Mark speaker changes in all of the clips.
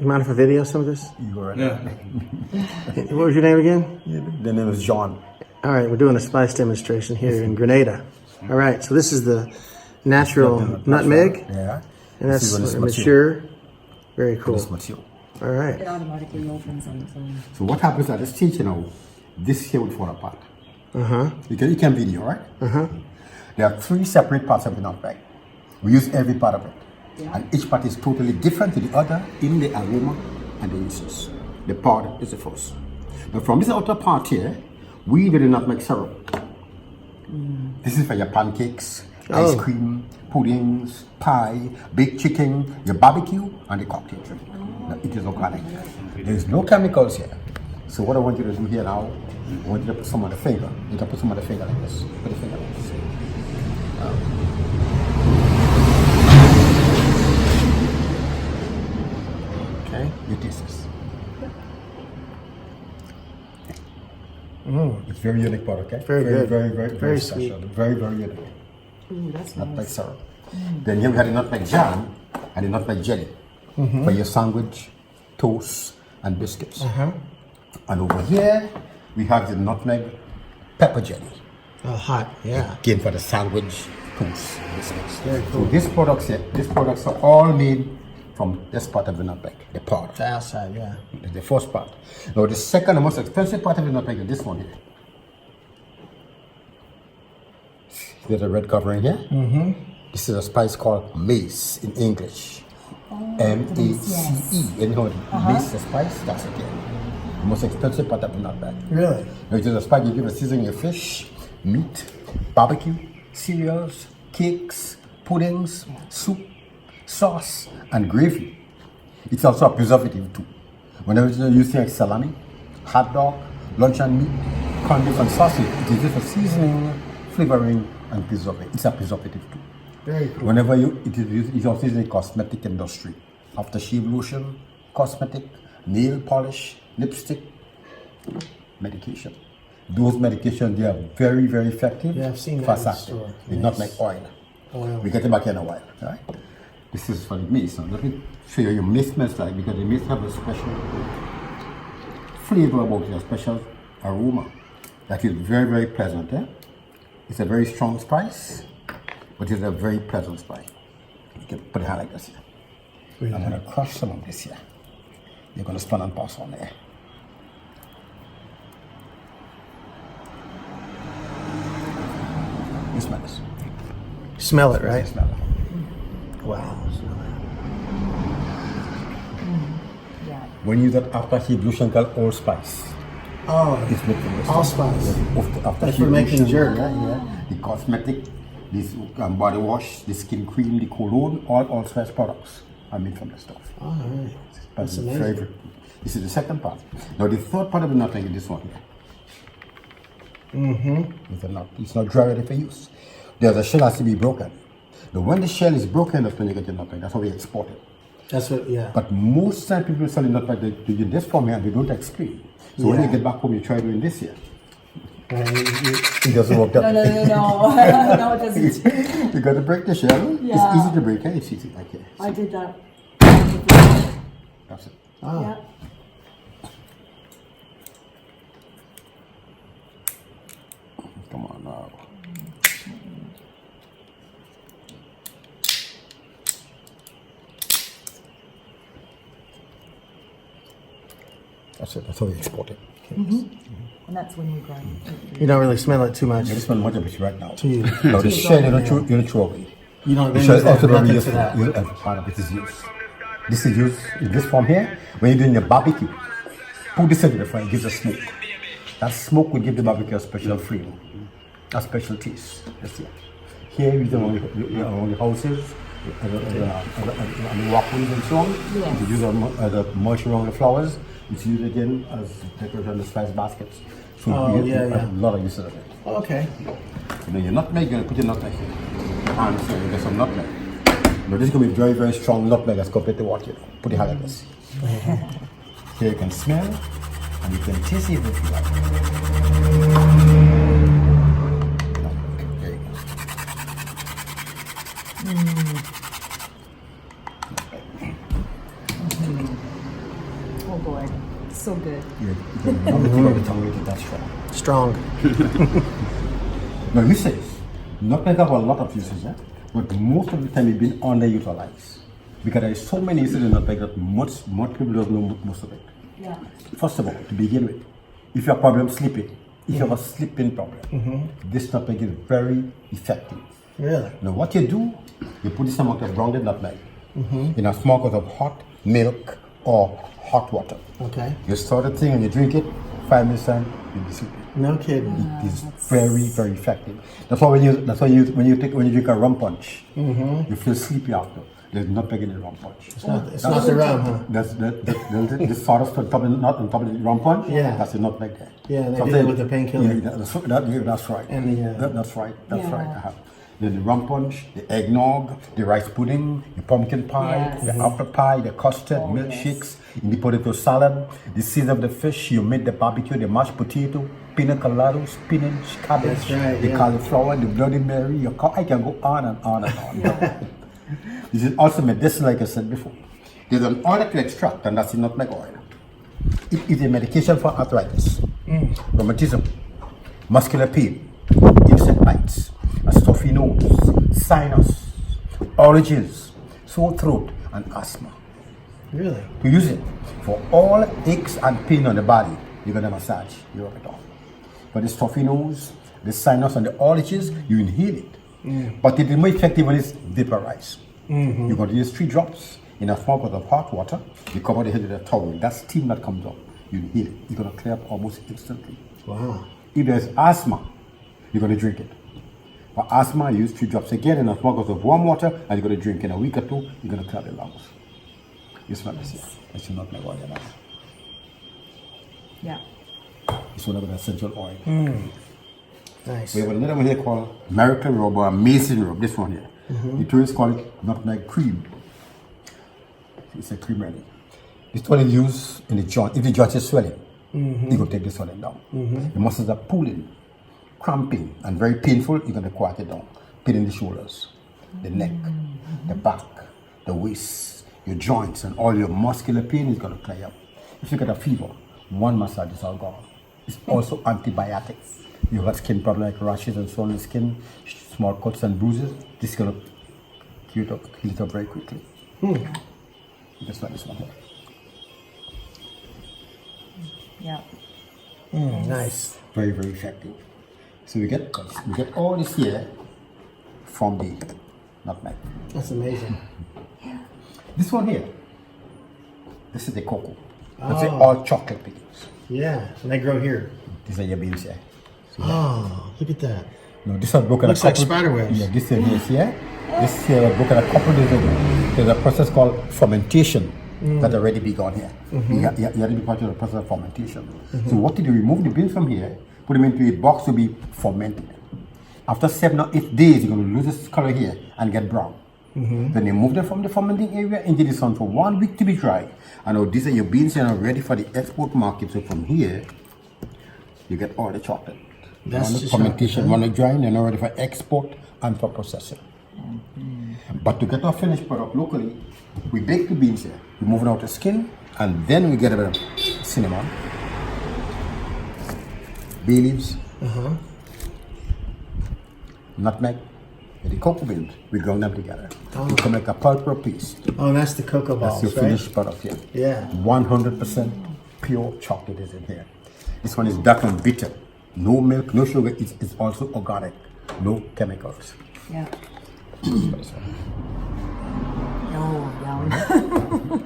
Speaker 1: You mind if I video some of this?
Speaker 2: You are.
Speaker 3: Yeah.
Speaker 1: What was your name again?
Speaker 2: The name is John.
Speaker 1: All right, we're doing a spice demonstration here in Grenada. All right, so this is the natural nutmeg,
Speaker 2: Yeah.
Speaker 1: and
Speaker 2: This is
Speaker 1: that's
Speaker 2: when it's
Speaker 1: mature. Very cool.
Speaker 2: It's mature.
Speaker 1: All right.
Speaker 4: It automatically opens on its own.
Speaker 2: So what happens at this stage, this here will fall apart. You can video, right? There are 3 separate parts of the nutmeg. We use every part of it.
Speaker 4: Yeah.
Speaker 2: And each part is totally different to the other in the aroma and the uses. The powder is the first. Now from this outer part here, we do the nutmeg syrup. This is for your pancakes, ice cream, puddings, pie, baked chicken, your barbecue, and the cocktail drink. Now, it is organic. There is no chemicals here. So what I want you to do here now, I want you to put some on the finger. You can put some on the finger like this. Put the finger like this. Okay, you taste this. It's very unique product, okay?
Speaker 1: Very good.
Speaker 2: Very
Speaker 1: sweet.
Speaker 2: special. Very, very unique.
Speaker 4: Ooh, that's
Speaker 2: Nutmeg
Speaker 4: nice.
Speaker 2: syrup. Then here we have the nutmeg jam and the nutmeg jelly for your sandwich, toast, and biscuits. And over here we have the nutmeg pepper jelly.
Speaker 1: Oh, hot. Yeah.
Speaker 2: Again for the sandwich, toast, biscuits.
Speaker 1: Very cool.
Speaker 2: So these products are all made from this part of the nutmeg, the powder.
Speaker 1: The outside, yeah.
Speaker 2: The first part. Now the second and most expensive part of the nutmeg is this one here. There's a red covering here. This is a spice called mace in English. M-A-C-E. You know, mace, the spice, that's it here. The most expensive part of the nutmeg.
Speaker 1: Really?
Speaker 2: Now it is a spice you give a seasoning your fish, meat, barbecue, cereals, cakes, puddings, soup, sauce, and gravy. It's also a preservative too. Whenever you're using salami, hot dog, luncheon meat, corned beef and sausage, it is just for seasoning, flavoring, and preserving. It's a preservative too.
Speaker 1: Very cool.
Speaker 2: Whenever it is used, it's also used in the cosmetic industry. Aftershave lotion, cosmetic, nail polish, lipstick, medication. Those medications, they are very, very effective.
Speaker 1: Yeah, I've seen that
Speaker 2: fast
Speaker 1: in the
Speaker 2: acting.
Speaker 1: store.
Speaker 2: They
Speaker 1: Nice.
Speaker 2: not like oil. We get it back in a while. All right? This is for the mace. Now, let me show you your mace smells like, because the mace have a special flavor about it, a special aroma that is very, very pleasant. It's a very strong spice, but it's a very pleasant spice. You can put it out like this here. I'm going to crush some of this here. You're going to spin and pass on there. You smell this.
Speaker 1: Smell it, right?
Speaker 2: Smell it.
Speaker 1: Wow.
Speaker 4: Yeah.
Speaker 2: When you use that aftershave lotion called allspice,
Speaker 1: Oh,
Speaker 2: it's made from this.
Speaker 1: allspice.
Speaker 2: Aftershave
Speaker 1: That's for making
Speaker 2: lotion,
Speaker 1: jerk.
Speaker 2: Yeah. The cosmetic, this body wash, the skin cream, the cologne, all allspice products are made from this stuff.
Speaker 1: All right.
Speaker 2: But
Speaker 1: That's
Speaker 2: it's
Speaker 1: amazing.
Speaker 2: very, this is the second part. Now the third part of the nutmeg is this one here. It's not dry ready for use. There's a shell has to be broken. Now when the shell is broken, that's when you get your nutmeg. That's how we export it.
Speaker 1: That's what, yeah.
Speaker 2: But most time people selling nutmeg, they do in this form here and they don't explain. So when you get back home, you try doing this here. It doesn't work that
Speaker 4: No,
Speaker 2: way.
Speaker 4: no, it doesn't.
Speaker 2: You got to break the shell.
Speaker 4: Yeah.
Speaker 2: It's easy to break. It's easy. Okay.
Speaker 4: I did that.
Speaker 2: That's it.
Speaker 4: Yeah.
Speaker 2: Come on now. That's it. That's how we export it.
Speaker 4: And that's when we grind.
Speaker 1: You don't really smell it too much.
Speaker 2: You smell much of it right now.
Speaker 1: To you.
Speaker 2: Now the shell, you don't throw away.
Speaker 1: You don't
Speaker 2: The
Speaker 1: really
Speaker 2: shell is
Speaker 1: use
Speaker 2: also very
Speaker 1: nothing
Speaker 2: useful.
Speaker 1: for that.
Speaker 2: Every part of it is used. This is used in this form here. When you're doing your barbecue, put this into the fire, it gives a smoke. That smoke will give the barbecue a special flavor, a special taste. That's it. Here we do on the houses, and the walkways and so on.
Speaker 4: Yes.
Speaker 2: We use the mulch around the flowers. It's used again as decoration on the spice baskets. So we have a lot of uses of it.
Speaker 1: Okay.
Speaker 2: You know, your nutmeg, you're going to put your nutmeg here. And so you get some nutmeg. Now this is going to be very, very strong nutmeg as compared to what you know. Put it like this. Here you can smell and you can taste it if you like. Nutmeg. There you go.
Speaker 4: Oh boy, so good.
Speaker 2: Yeah, the tongue with it, that's strong.
Speaker 1: Strong.
Speaker 2: Now uses. Nutmeg have a lot of uses, but most of the time it's been underutilized. Because there is so many uses in nutmeg that most people don't know most of it.
Speaker 4: Yeah.
Speaker 2: First of all, to begin with, if you have problem sleeping, if you have a sleeping problem, this nutmeg is very effective.
Speaker 1: Really?
Speaker 2: Now what you do, you put this amount of grounded nutmeg in a small cup of hot milk or hot water.
Speaker 1: Okay.
Speaker 2: You stir the thing and you drink it, 5 minutes time, you'll be sleeping.
Speaker 1: No kidding.
Speaker 2: It is very, very effective. That's why when you drink a rum punch, you feel sleepy after. There's nutmeg in the rum punch.
Speaker 1: It's not the rum, huh?
Speaker 2: That's this sawdust on top of the rum punch.
Speaker 1: Yeah.
Speaker 2: That's the nutmeg there.
Speaker 1: Yeah, they do that with the painkiller.
Speaker 2: Yeah, that's right.
Speaker 1: And the,
Speaker 2: that's right. That's
Speaker 4: Yeah.
Speaker 2: right. Then the rum punch, the eggnog, the rice pudding, the pumpkin pie,
Speaker 4: Yes.
Speaker 2: the apple pie, the custard, milkshakes, in the potato salad, the seeds of the fish, you made the barbecue, the mashed potato, pina colada, spinach, cabbage,
Speaker 1: That's right,
Speaker 2: the
Speaker 1: yeah.
Speaker 2: cauliflower, the Bloody Mary. I can go on and on and on. This is also medicinal, like I said before. There's an oil that you extract, and that's the nutmeg oil. It is a medication for arthritis, rheumatism, muscular pain, insect bites, a stuffy nose, sinus, allergies, sore throat, and asthma.
Speaker 1: really?
Speaker 2: To use it for all aches and pain on the body, you're gonna massage, you rub it off. For the stuffy nose, the sinus, and the allergies, you inhale it. But it is more effective when it's vaporized. You're going to use 3 drops in a small pot of hot water. You cover the head with a towel. That steam that comes up, you inhale it. You're going to clear up almost instantly.
Speaker 1: Wow.
Speaker 2: If there's asthma, you're going to drink it. For asthma, you use 3 drops again in a small pot of warm water, and you're going to drink in a week or 2. You're going to clear the lungs. You smell this here. That should not make oil now.
Speaker 4: Yeah.
Speaker 2: It's one of the essential oil.
Speaker 1: Nice.
Speaker 2: We have another one here called Miracle Rub or Mace Rub. This one here. The tourists call it nutmeg cream. It's a cream really. This one is used in the joint. If the joint is swelling, you go take the swelling down. The muscles are pulling, cramping, and very painful. You're going to quiet it down. Pain in the shoulders, the neck, the back, the waist, your joints, and all your muscular pain is going to clear up. If you get a fever, one massage is all gone. It's also antibiotics. You have skin problems like rashes and swollen skin, small cuts and bruises. This is going to heal it up very quickly. Just like this one here.
Speaker 4: Yeah.
Speaker 1: Nice.
Speaker 2: Very, very effective. So we get all this here from the nutmeg.
Speaker 1: That's amazing.
Speaker 2: This one here, this is the cocoa. That's all chocolate pickings.
Speaker 1: Yeah, and they grow here.
Speaker 2: These are your beans here.
Speaker 1: Oh, look at that.
Speaker 2: No, this one broken
Speaker 1: Looks
Speaker 2: a
Speaker 1: like
Speaker 2: couple.
Speaker 1: spider webs.
Speaker 2: Yeah, this one is here. This here was broken a couple days ago. There's a process called fermentation that already begun here. You have to be part of the process of fermentation. So what did you remove the beans from here, put them into a box to be fermented. After 7 or 8 days, you're going to lose this color here and get brown. Then you move them from the fermenting area into the sun for 1 week to be dry. And now these are your beans and are ready for the export market. So from here, you get all the chocolate.
Speaker 1: That's
Speaker 2: One
Speaker 1: the
Speaker 2: fermentation,
Speaker 1: chocolate,
Speaker 2: one is drying, and ready for export and for processing. But to get our finished product locally, we bake the beans here. We move it out the skin, and then we get a bit of cinnamon, bay leaves, nutmeg, and the cocoa beans. We ground them together. We can make a pulper paste.
Speaker 1: Oh, that's the cocoa
Speaker 2: That's
Speaker 1: balls,
Speaker 2: your
Speaker 1: right?
Speaker 2: finished product here.
Speaker 1: Yeah.
Speaker 2: 100% pure chocolate is in here. This one is dark and bitter. No milk, no sugar. It's also organic. No chemicals.
Speaker 4: Yeah.
Speaker 2: This one.
Speaker 4: Oh, yum.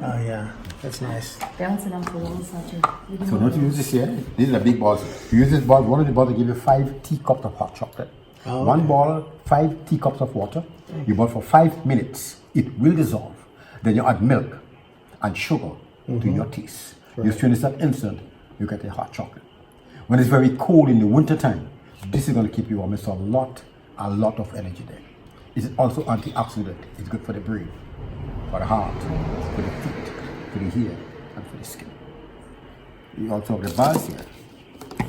Speaker 1: Oh, yeah. That's nice.
Speaker 4: Bouncing off the walls such a.
Speaker 2: So not to use this here. These are big balls. To use this ball, one of the balls will give you 5 teacups of hot chocolate.
Speaker 1: Oh,
Speaker 2: One
Speaker 1: okay.
Speaker 2: ball, 5 teacups of water. You boil for 5 minutes. It will dissolve. Then you add milk and sugar to your taste. You stir this up instant, you get a hot chocolate. When it's very cold in the winter time, this is going to keep you warm. It's a lot of energy there. It's also antioxidant. It's good for the brain, for the heart, for the feet, for the hair, and for the skin. You also have the bars here.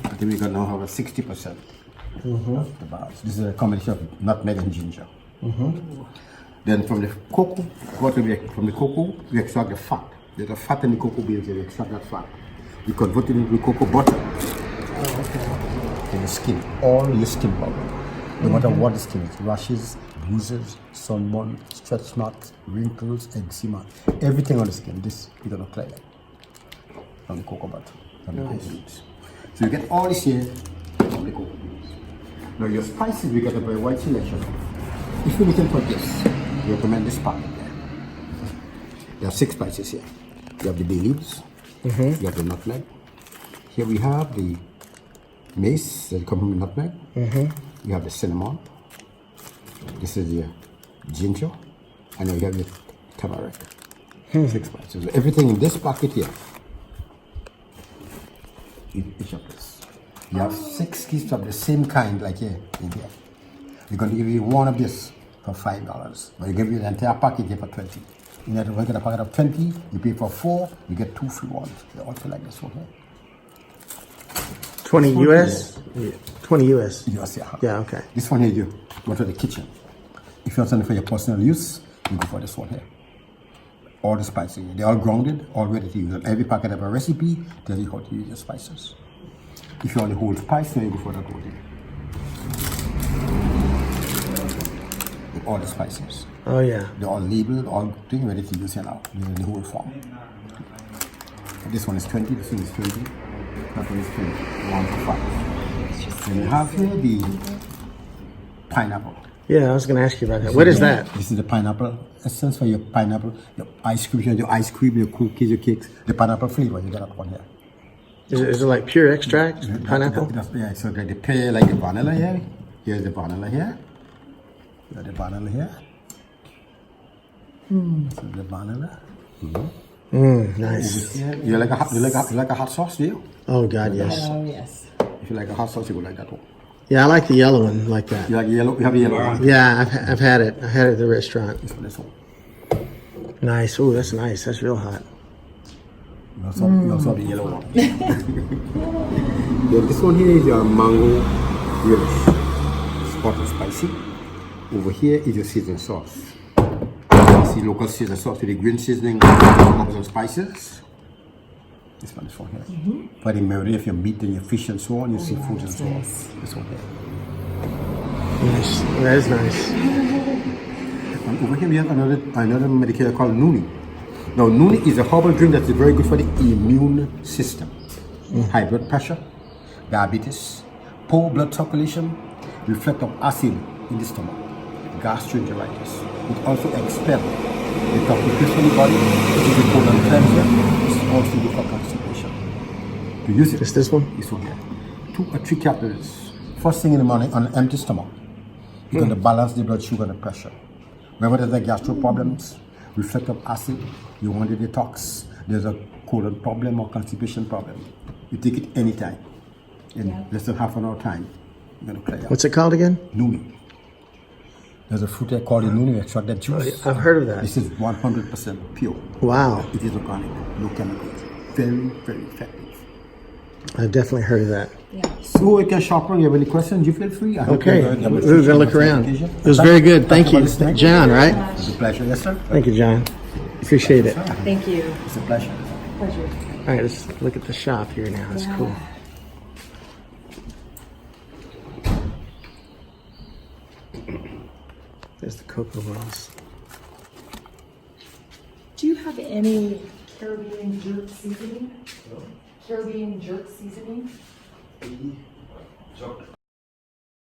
Speaker 2: I think we're going to now have a 60% of the bars. This is a combination of nutmeg and ginger. Then from the cocoa, we extract the fat. There's a fat in the cocoa beans, they extract that fat. We convert it into cocoa butter. And the skin, all your skin problem. No matter what the skin is, rashes, bruises, sunburn, stretch marks, wrinkles, eczema, everything on the skin, this is gonna clear from the cocoa butter, from the cocoa beans. So you get all this here from the cocoa beans. Now your spices, we get a very wide selection. If you're looking for this, we recommend this packet there. There are 6 spices here. You have the bay leaves, you have the nutmeg. Here we have the mace that comes from the nutmeg. You have the cinnamon. This is the ginger, and then you have the turmeric. 6 spices. So everything in this packet here. Each of this. You have 6 keys of the same kind, like here in here. We're going to give you one of this for $5, but you give you the entire packet here for 20. You have to get a packet of 20. You pay for 4. You get 2 free ones. They also like this one here.
Speaker 1: 20 US? 20 US.
Speaker 2: Yes, yeah.
Speaker 1: Yeah, okay.
Speaker 2: This one here, you go to the kitchen. If you want something for your personal use, you go for this one here. All the spices, they're all grounded, all ready to use. And every packet have a recipe, tells you how to use your spices. If you want the whole spice, then you go for that one here. With all the spices.
Speaker 1: Oh, yeah.
Speaker 2: They're all labeled, all things ready to use here now. In the whole form. This one is 20, this one is 20. That one is 20. 1 to 5. Then you have here the pineapple.
Speaker 1: Yeah, I was going to ask you about that. What is that?
Speaker 2: This is the pineapple essence for your pineapple, your ice cream, your cookies, your cakes. The pineapple flavor, you get up on here.
Speaker 1: Is it like pure extract? Pineapple?
Speaker 2: Yeah, so the pear, like the vanilla here. Here's the vanilla here. You got the vanilla here. So the vanilla.
Speaker 1: Nice.
Speaker 2: Over here. You like a hot sauce, do you?
Speaker 1: Oh, God, yes.
Speaker 4: Oh, yes.
Speaker 2: If you like a hot sauce, you go like that one.
Speaker 1: Yeah, I like the yellow one like that.
Speaker 2: You like yellow? You have a yellow one.
Speaker 1: Yeah, I've had it. I had it at the restaurant.
Speaker 2: This one.
Speaker 1: Nice. Oh, that's nice. That's real hot.
Speaker 2: You also have the yellow one. Yeah, this one here is your mango relish. It's hot and spicy. Over here is your seasoning sauce. You see local seasoning sauce with the green seasoning, herbs and spices. This one is from here. For the marinade of your meat and your fish and so on, your seafood and so on. This one here.
Speaker 1: Nice. That is nice.
Speaker 2: And over here we have another medicator called Nuni. Now Nuni is a herbal drink that's very good for the immune system. High blood pressure, diabetes, poor blood circulation, reflective acid in the stomach, gastroenteritis. It also expels the toxins from the body, which is a colon cleanser. It's also good for constipation. To use it,
Speaker 1: Is this one?
Speaker 2: this one here. 2 or 3 capsules. First thing in the morning on an empty stomach. You're going to balance the blood sugar and the pressure. Whenever there's a gastro problems, reflective acid, you want to detox, there's a colon problem or constipation problem, you take it anytime. In less than half an hour time, you're going to clear out.
Speaker 1: What's it called again?
Speaker 2: Nuni. There's a fruit there called the Nuni, we extract that juice.
Speaker 1: I've heard of that.
Speaker 2: This is 100% pure.
Speaker 1: Wow.
Speaker 2: It is organic, no chemicals. Very, very effective.
Speaker 1: I've definitely heard of that.
Speaker 2: So you can shop around. You have any questions, you feel free. I hope
Speaker 1: Okay.
Speaker 2: you enjoyed the
Speaker 1: We're going to look around.
Speaker 2: occasion.
Speaker 1: It was very good. Thank you.
Speaker 2: for listening.
Speaker 1: John, right?
Speaker 2: It's a pleasure, yes sir.
Speaker 1: Thank you, John. Appreciate it. All
Speaker 4: Thank you.
Speaker 2: It's a pleasure.
Speaker 4: Pleasure.
Speaker 1: right, let's look at the shop here now. It's cool. There's the cocoa balls.
Speaker 4: Do you have any Caribbean jerk seasoning? Caribbean jerk seasoning?